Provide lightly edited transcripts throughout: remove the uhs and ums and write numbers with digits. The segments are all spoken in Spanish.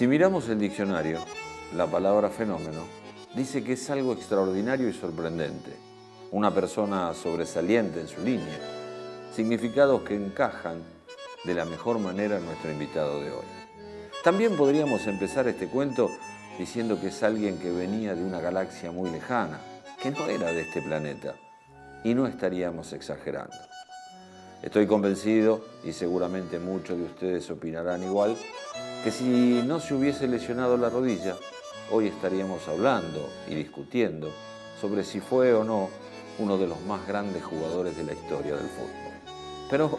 Si miramos el diccionario, la palabra fenómeno dice que es algo extraordinario y sorprendente, una persona sobresaliente en su línea, significados que encajan de la mejor manera en nuestro invitado de hoy. También podríamos empezar este cuento diciendo que es alguien que venía de una galaxia muy lejana, que no era de este planeta, y no estaríamos exagerando. Estoy convencido, y seguramente muchos de ustedes opinarán igual, que si no se hubiese lesionado la rodilla, hoy estaríamos hablando y discutiendo sobre si fue o no uno de los más grandes jugadores de la historia del fútbol. Pero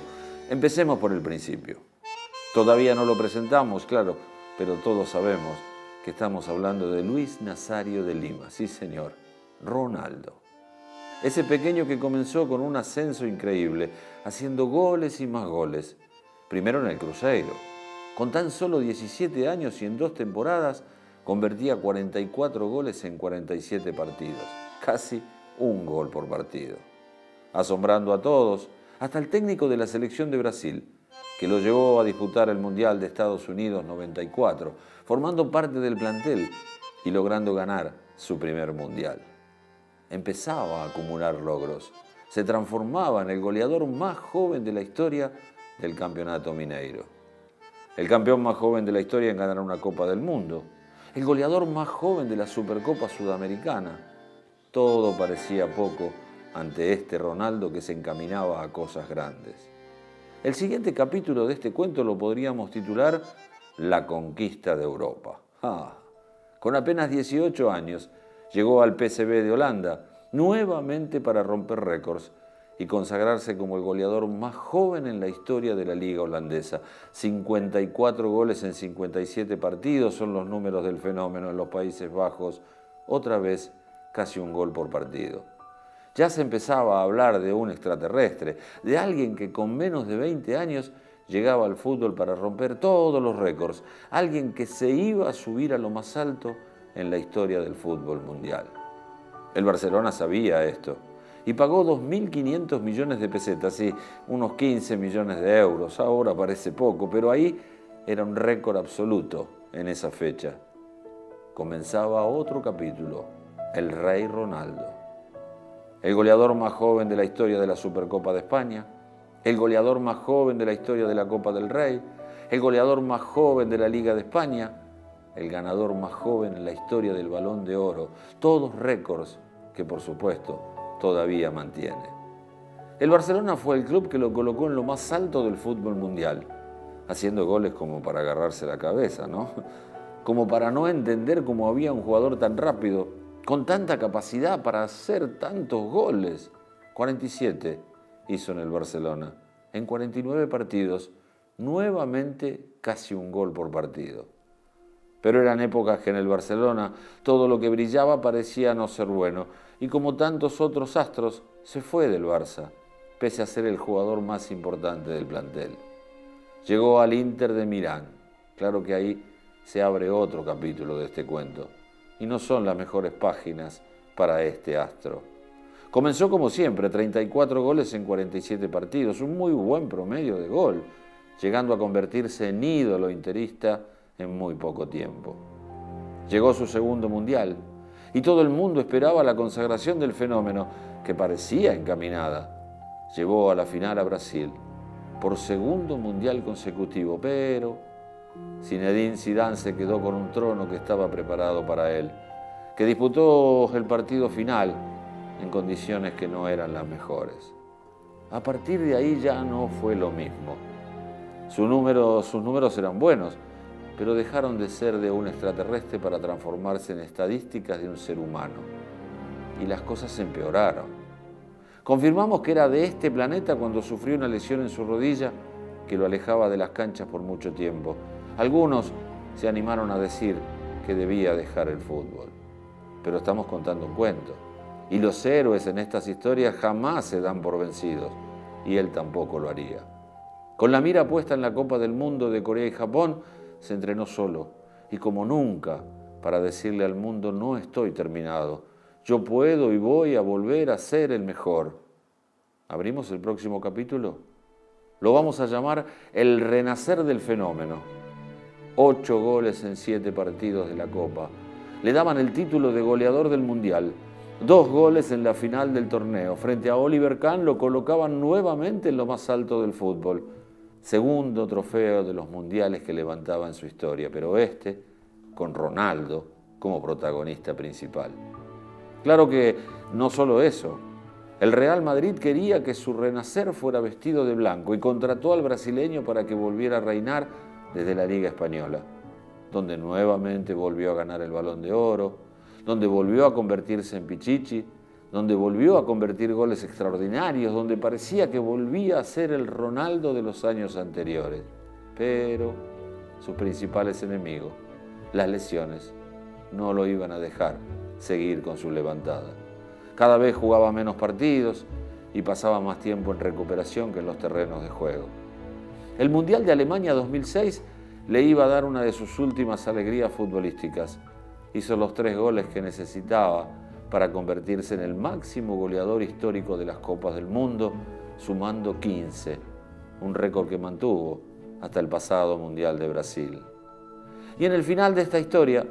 empecemos por el principio. Todavía no lo presentamos, claro, pero todos sabemos que estamos hablando de Luis Nazario de Lima, sí señor, Ronaldo. Ese pequeño que comenzó con un ascenso increíble, haciendo goles y más goles. Primero en el Cruzeiro. Con tan solo 17 años y en 2 temporadas, convertía 44 goles en 47 partidos. Casi un gol por partido. Asombrando a todos, hasta el técnico de la selección de Brasil, que lo llevó a disputar el Mundial de Estados Unidos 94, formando parte del plantel y logrando ganar su primer Mundial. Empezaba a acumular logros. Se transformaba en el goleador más joven de la historia del Campeonato Mineiro. El campeón más joven de la historia en ganar una Copa del Mundo. El goleador más joven de la Supercopa Sudamericana. Todo parecía poco ante este Ronaldo que se encaminaba a cosas grandes. El siguiente capítulo de este cuento lo podríamos titular La conquista de Europa. Con apenas 18 años, llegó al PSV de Holanda, nuevamente para romper récords y consagrarse como el goleador más joven en la historia de la liga holandesa. 54 goles en 57 partidos son los números del fenómeno en los Países Bajos, otra vez casi un gol por partido. Ya se empezaba a hablar de un extraterrestre, de alguien que con menos de 20 años llegaba al fútbol para romper todos los récords, alguien que se iba a subir a lo más alto en la historia del fútbol mundial. El Barcelona sabía esto y pagó 2.500 millones de pesetas, sí, unos 15 millones de euros. Ahora parece poco, pero ahí era un récord absoluto en esa fecha. Comenzaba otro capítulo, el Rey Ronaldo. El goleador más joven de la historia de la Supercopa de España, el goleador más joven de la historia de la Copa del Rey, el goleador más joven de la Liga de España, el ganador más joven en la historia del Balón de Oro. Todos récords que, por supuesto, todavía mantiene. El Barcelona fue el club que lo colocó en lo más alto del fútbol mundial, haciendo goles como para agarrarse la cabeza, ¿no? Como para no entender cómo había un jugador tan rápido, con tanta capacidad para hacer tantos goles. 47 hizo en el Barcelona. En 49 partidos, nuevamente casi un gol por partido. Pero eran épocas que en el Barcelona todo lo que brillaba parecía no ser bueno. Y como tantos otros astros, se fue del Barça, pese a ser el jugador más importante del plantel. Llegó al Inter de Milán. Claro que ahí se abre otro capítulo de este cuento. Y no son las mejores páginas para este astro. Comenzó como siempre, 34 goles en 47 partidos, un muy buen promedio de gol, llegando a convertirse en ídolo interista en muy poco tiempo. Llegó su segundo mundial y todo el mundo esperaba la consagración del fenómeno, que parecía encaminada. Llevó a la final a Brasil por segundo mundial consecutivo, pero Zinedine Zidane se quedó con un trono que estaba preparado para él, que disputó el partido final en condiciones que no eran las mejores. A partir de ahí ya no fue lo mismo. Sus números eran buenos, pero dejaron de ser de un extraterrestre para transformarse en estadísticas de un ser humano. Y las cosas empeoraron. Confirmamos que era de este planeta cuando sufrió una lesión en su rodilla que lo alejaba de las canchas por mucho tiempo. Algunos se animaron a decir que debía dejar el fútbol. Pero estamos contando un cuento. Y los héroes en estas historias jamás se dan por vencidos. Y él tampoco lo haría. Con la mira puesta en la Copa del Mundo de Corea y Japón, se entrenó solo y como nunca para decirle al mundo: no estoy terminado, yo puedo y voy a volver a ser el mejor. ¿Abrimos el próximo capítulo? Lo vamos a llamar El renacer del fenómeno. 8 goles en 7 partidos de la Copa. Le daban el título de goleador del Mundial. 2 goles en la final del torneo. Frente a Oliver Kahn lo colocaban nuevamente en lo más alto del fútbol. Segundo trofeo de los mundiales que levantaba en su historia, pero con Ronaldo como protagonista principal. Claro que no solo eso. El Real Madrid quería que su renacer fuera vestido de blanco y contrató al brasileño para que volviera a reinar desde la Liga Española, donde nuevamente volvió a ganar el Balón de Oro, donde volvió a convertirse en Pichichi, donde volvió a convertir goles extraordinarios, donde parecía que volvía a ser el Ronaldo de los años anteriores. Pero sus principales enemigos, las lesiones, no lo iban a dejar seguir con su levantada. Cada vez jugaba menos partidos y pasaba más tiempo en recuperación que en los terrenos de juego. El Mundial de Alemania 2006 le iba a dar una de sus últimas alegrías futbolísticas. Hizo los 3 goles que necesitaba para convertirse en el máximo goleador histórico de las Copas del Mundo, sumando 15, un récord que mantuvo hasta el pasado Mundial de Brasil. Y en el final de esta historia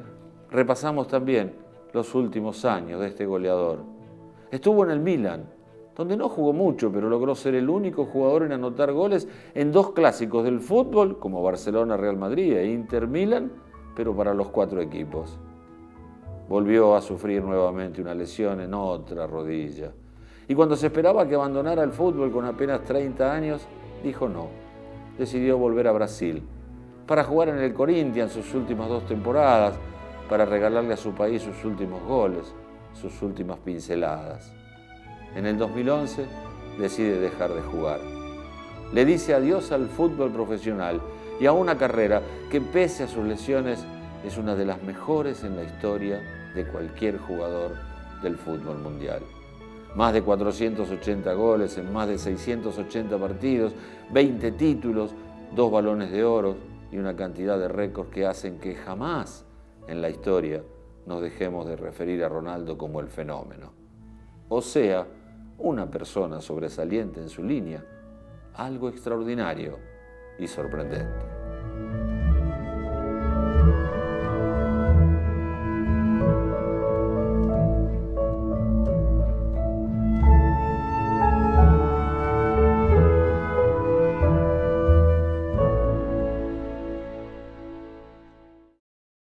repasamos también los últimos años de este goleador. Estuvo en el Milan, donde no jugó mucho, pero logró ser el único jugador en anotar goles en 2 clásicos del fútbol, como Barcelona-Real Madrid e Inter-Milan, pero para los 4 equipos. Volvió a sufrir nuevamente una lesión en otra rodilla. Y cuando se esperaba que abandonara el fútbol con apenas 30 años, dijo no. Decidió volver a Brasil para jugar en el Corinthians sus últimas 2 temporadas, para regalarle a su país sus últimos goles, sus últimas pinceladas. En el 2011 decide dejar de jugar. Le dice adiós al fútbol profesional y a una carrera que, pese a sus lesiones, es una de las mejores en la historia de cualquier jugador del fútbol mundial. Más de 480 goles en más de 680 partidos, 20 títulos, 2 balones de oro y una cantidad de récords que hacen que jamás en la historia nos dejemos de referir a Ronaldo como el fenómeno. O sea, una persona sobresaliente en su línea, algo extraordinario y sorprendente.